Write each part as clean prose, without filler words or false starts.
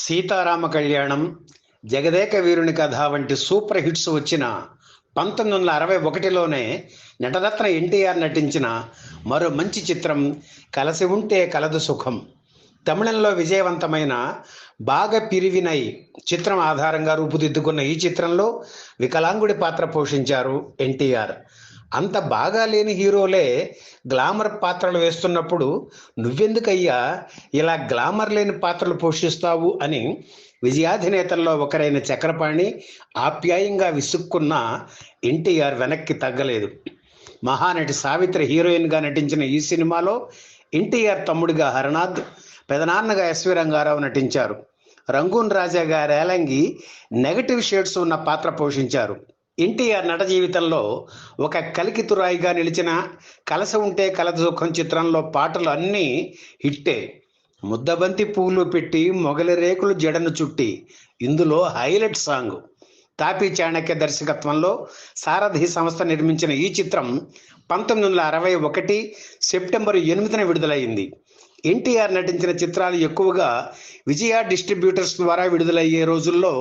సీతారామ కళ్యాణం, జగదేక వీరుని కథ వంటి సూపర్ హిట్స్ వచ్చిన 1961లోనే నటరత్న ఎన్టీఆర్ నటించిన మరో మంచి చిత్రం కలసి ఉంటే కలదు సుఖం. తమిళంలో విజయవంతమైన బాగ పిరివినై చిత్రం ఆధారంగా రూపుదిద్దుకున్న ఈ చిత్రంలో వికలాంగుడి పాత్ర పోషించారు ఎన్టీఆర్. అంత బాగా లేని హీరోలే గ్లామర్ పాత్రలు వేస్తున్నప్పుడు నువ్వెందుకయ్యా ఇలా గ్లామర్ లేని పాత్రలు పోషిస్తావు అని విజయాధినేతల్లో ఒకరైన చక్రపాణి ఆప్యాయంగా విసుక్కున్న ఎన్టీఆర్ వెనక్కి తగ్గలేదు. మహానటి సావిత్రి హీరోయిన్గా నటించిన ఈ సినిమాలో ఎన్టీఆర్ తమ్ముడిగా హరనాథ్, పెదనాన్నగా ఎస్వి రంగారావు నటించారు. రంగూన్ రాజా గారి రేలంగి నెగటివ్ షేడ్స్ ఉన్న పాత్ర పోషించారు. ఎన్టీఆర్ నట జీవితంలో ఒక కలికితురాయిగా నిలిచిన కలసి ఉంటే కలదు సుఖం చిత్రంలో పాటలు అన్నీ హిట్టే. ముద్దబంతి పూలు పెట్టి మొగలి రేకులు జడను చుట్టి ఇందులో హైలైట్ సాంగ్. తాపీ చాణక్య దర్శకత్వంలో సారథి సంస్థ నిర్మించిన ఈ చిత్రం 1961 సెప్టెంబర్ 8న విడుదలైంది. ఎన్టీఆర్ నటించిన చిత్రాలు ఎక్కువగా విజయ డిస్ట్రిబ్యూటర్స్ ద్వారా విడుదలయ్యే రోజుల్లో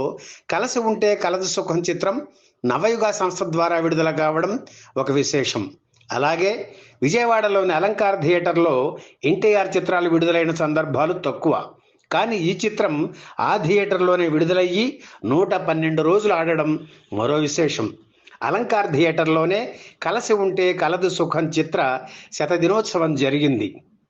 కలసి ఉంటే కలదు సుఖం చిత్రం నవయుగ సంస్థ ద్వారా విడుదల కావడం ఒక విశేషం. అలాగే విజయవాడలోని అలంకార థియేటర్లో ఎన్టీఆర్ చిత్రాలు విడుదలైన సందర్భాలు తక్కువ. కానీ ఈ చిత్రం ఆ థియేటర్లోనే విడుదలయ్యి 112 రోజులు ఆడడం మరో విశేషం. అలంకార్ థియేటర్లోనే కలసి ఉంటే కలదు సుఖం చిత్ర శతదినోత్సవం జరిగింది.